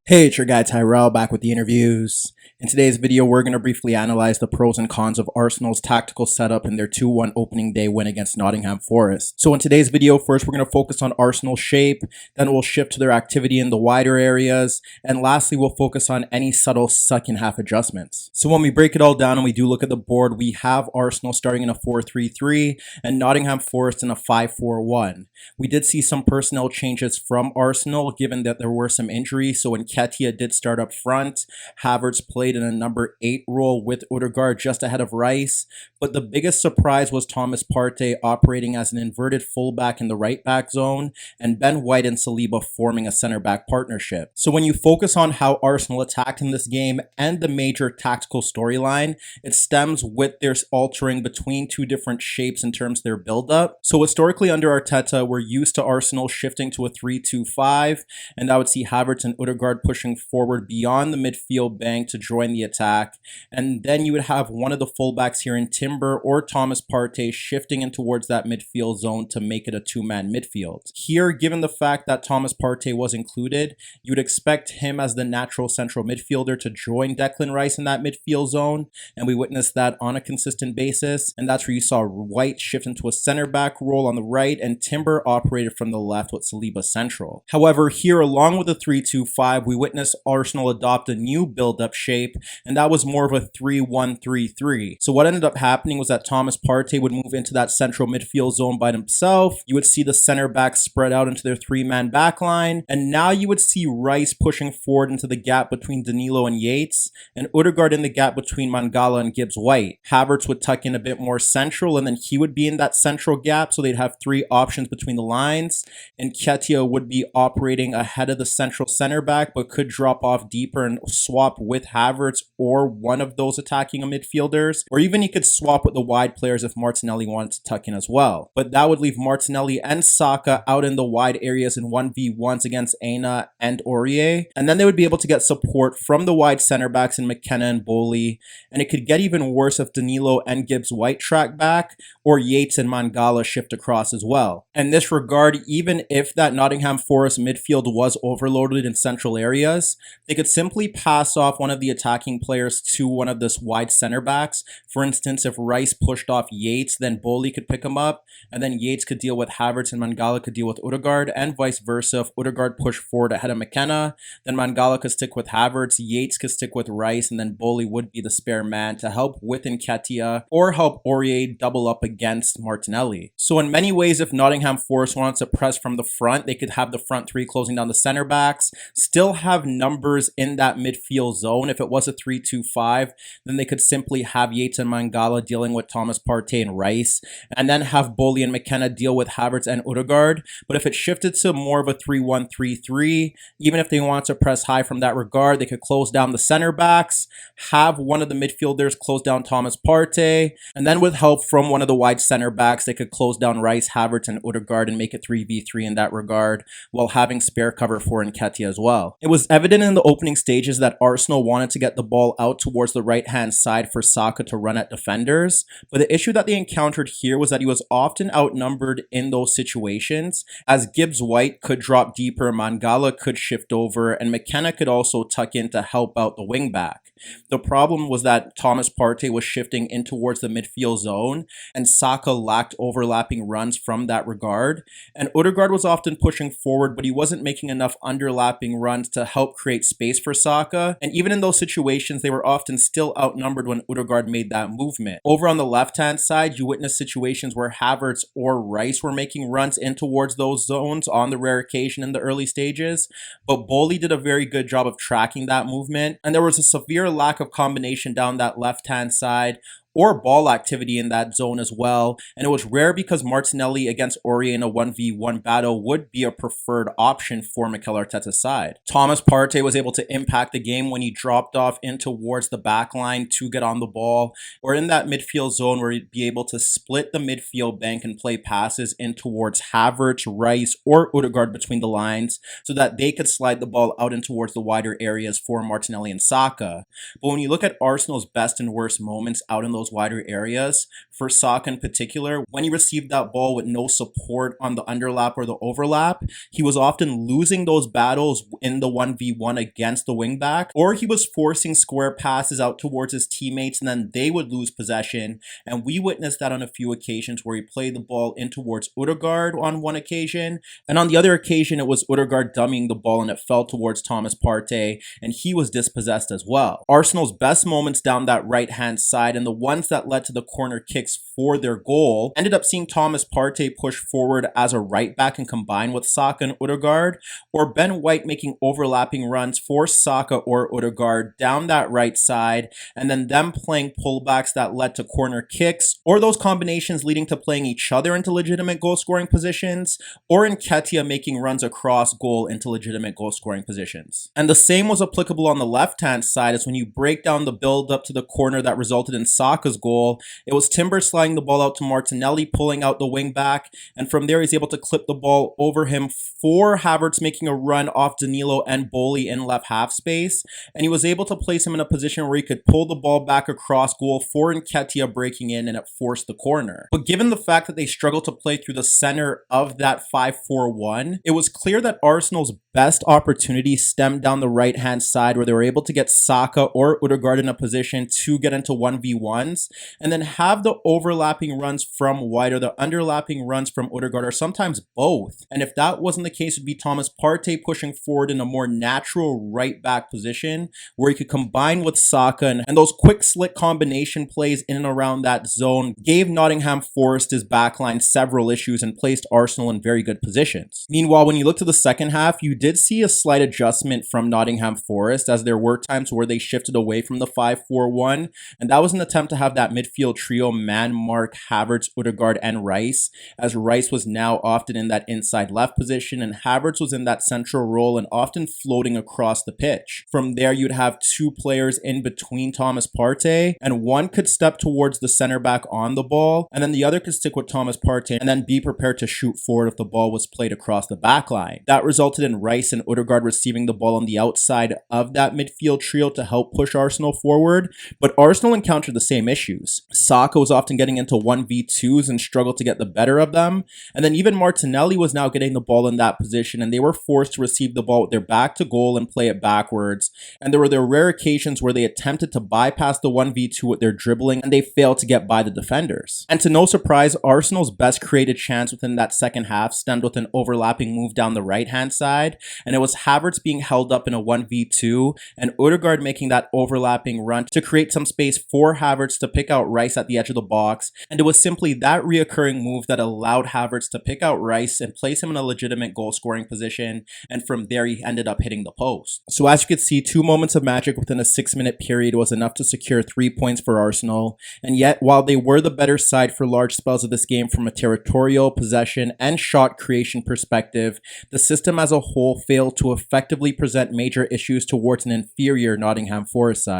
Hey, it's your guy Tyrrell back with the interviews. In today's video, we're going to briefly analyze the pros and cons of Arsenal's tactical setup in their 2-1 opening day win against Nottingham Forest. So in today's video, first we're going to focus on Arsenal's shape, then we'll shift to their activity in the wider areas, and lastly we'll focus on any subtle second half adjustments. So when we break it all down and we do look at the board, we have Arsenal starting in a 4-3-3 and Nottingham Forest in a 5-4-1. We did see some personnel changes from Arsenal given that there were some injuries, so Nketiah did start up front. Havertz played in a number 8 role with Odegaard just ahead of Rice, but the biggest surprise was Thomas Partey operating as an inverted fullback in the right back zone and Ben White and Saliba forming a center back partnership. So when you focus on how Arsenal attacked in this game and the major tactical storyline, it stems with their altering between two different shapes in terms of their build-up. So historically under Arteta, we're used to Arsenal shifting to a 3-2-5, and I would see Havertz and Odegaard pushing forward beyond the midfield bank to join the attack, and then you would have one of the fullbacks here in Timber or Thomas Partey shifting in towards that midfield zone to make it a two-man midfield. Here, given the fact that Thomas Partey was included, you would expect him as the natural central midfielder to join Declan Rice in that midfield zone, and we witnessed that on a consistent basis, and that's where you saw White shift into a center back role on the right, and Timber operated from the left with Saliba central. However, here along with the 3-2-5, we witnessed Arsenal adopt a new build-up shape, and that was more of a 3-1-3-3. So what ended up happening was that Thomas Partey would move into that central midfield zone by himself. You would see the center backs spread out into their three-man backline, and now you would see Rice pushing forward into the gap between Danilo and Yates, and Odegaard in the gap between Mangala and Gibbs-White. Havertz would tuck in a bit more central, and then he would be in that central gap, so they'd have three options between the lines, and Nketiah would be operating ahead of the central center back, but could drop off deeper and swap with Havertz or one of those attacking midfielders, or even he could swap with the wide players if Martinelli wanted to tuck in as well. But that would leave Martinelli and Saka out in the wide areas in 1v1s against Aina and Aurier, and then they would be able to get support from the wide center backs in McKenna and Bowley, and it could get even worse if Danilo and Gibbs-White track back, or Yates and Mangala shift across as well. In this regard, even if that Nottingham Forest midfield was overloaded in central areas, they could simply pass off one of the attacking players to one of this wide center backs. For instance, if Rice pushed off Yates, then Bowley could pick him up, and then Yates could deal with Havertz and Mangala could deal with Odegaard, and vice versa. If Odegaard pushed forward ahead of McKenna, then Mangala could stick with Havertz, Yates could stick with Rice, and then Bowley would be the spare man to help with Nketiah or help Aurier double up against Martinelli. So in many ways, if Nottingham Forest wanted to press from the front, they could have the front three closing down the center backs, still have numbers in that midfield zone. If it was a 3-2-5, then they could simply have Yates and Mangala dealing with Thomas Partey and Rice, and then have Bowley and McKenna deal with Havertz and Odegaard. But if it shifted to more of a 3-1-3-3, even if they wanted to press high from that regard, they could close down the center backs, have one of the midfielders close down Thomas Partey, and then with help from one of the wide center backs, they could close down Rice, Havertz, and Odegaard and make it 3v3 in that regard, while having spare cover for Nketiah as well. It was evident in the opening stages that Arsenal wanted to get the ball out towards the right-hand side for Saka to run at defenders, but the issue that they encountered here was that he was often outnumbered in those situations, as Gibbs-White could drop deeper, Mangala could shift over, and McKenna could also tuck in to help out the wing-back. The problem was that Thomas Partey was shifting in towards the midfield zone, and Saka lacked overlapping runs from that regard, and Odegaard was often pushing forward, but he wasn't making enough underlapping runs to help create space for Saka, and even in those situations, they were often still outnumbered when Odegaard made that movement. Over on the left-hand side, you witnessed situations where Havertz or Rice were making runs in towards those zones on the rare occasion in the early stages, but Bowley did a very good job of tracking that movement, and there was a severe lack of combination down that left-hand side or ball activity in that zone as well, and it was rare because Martinelli against Aurier in a 1v1 battle would be a preferred option for Mikel Arteta's side. Thomas Partey was able to impact the game when he dropped off in towards the back line to get on the ball, or in that midfield zone where he'd be able to split the midfield bank and play passes in towards Havertz, Rice, or Odegaard between the lines so that they could slide the ball out in towards the wider areas for Martinelli and Saka. But when you look at Arsenal's best and worst moments out in those those wider areas. For Saka in particular, when he received that ball with no support on the underlap or the overlap, he was often losing those battles in the 1v1 against the wingback, or he was forcing square passes out towards his teammates and then they would lose possession. And we witnessed that on a few occasions where he played the ball in towards Odegaard on one occasion, and on the other occasion it was Odegaard dummying the ball and it fell towards Thomas Partey and he was dispossessed as well. Arsenal's best moments down that right hand side and the ones that led to the corner kicks for their goal ended up seeing Thomas Partey push forward as a right back and combine with Saka and Odegaard, or Ben White making overlapping runs for Saka or Odegaard down that right side, and then them playing pullbacks that led to corner kicks, or those combinations leading to playing each other into legitimate goal scoring positions, or Nketiah making runs across goal into legitimate goal scoring positions. And the same was applicable on the left hand side, as when you break down the build up to the corner that resulted in Saka's goal, it was Timber sliding the ball out to Martinelli, pulling out the wing back, and from there he's able to clip the ball over him for Havertz making a run off Danilo and Boli in left half space, and he was able to place him in a position where he could pull the ball back across goal for Nketiah breaking in, and it forced the corner. But given the fact that they struggled to play through the center of that 5-4-1, it was clear that Arsenal's best opportunity stemmed down the right hand side, where they were able to get Saka or Odegaard in a position to get into 1v1s and then have the overlapping runs from White or the underlapping runs from Odegaard, or sometimes both. And if that wasn't the case, it would be Thomas Partey pushing forward in a more natural right back position where he could combine with Saka, and those quick slick combination plays in and around that zone gave Nottingham Forest his backline several issues and placed Arsenal in very good positions. Meanwhile, when you look to the second half, you did see a slight adjustment from Nottingham Forest, as there were times where they shifted away from the 5-4-1, and that was an attempt to have that midfield trio man mark Havertz, Odegaard, and Rice, as Rice was now often in that inside left position and Havertz was in that central role and often floating across the pitch. From there, you'd have two players in between Thomas Partey, and one could step towards the center back on the ball, and then the other could stick with Thomas Partey and then be prepared to shoot forward if the ball was played across the back line. That resulted in Rice and Odegaard receiving the ball on the outside of that midfield trio to help push Arsenal forward, but Arsenal encountered the same issues. Saka was often getting into 1v2s and struggled to get the better of them, and then even Martinelli was now getting the ball in that position and they were forced to receive the ball with their back to goal and play it backwards, and there were rare occasions where they attempted to bypass the 1v2 with their dribbling and they failed to get by the defenders. And to no surprise, Arsenal's best created chance within that second half stemmed with an overlapping move down the right hand side, and it was Havertz being held up in a 1v2 and Odegaard making that overlapping run to create some space for Havertz to pick out Rice at the edge of the box, and it was simply that reoccurring move that allowed Havertz to pick out Rice and place him in a legitimate goal scoring position, and from there he ended up hitting the post. So as you could see, 2 moments of magic within a 6-minute period was enough to secure 3 points for Arsenal, and yet while they were the better side for large spells of this game from a territorial, possession, and shot creation perspective, the system as a whole failed to effectively present major issues towards an inferior Nottingham Forest side.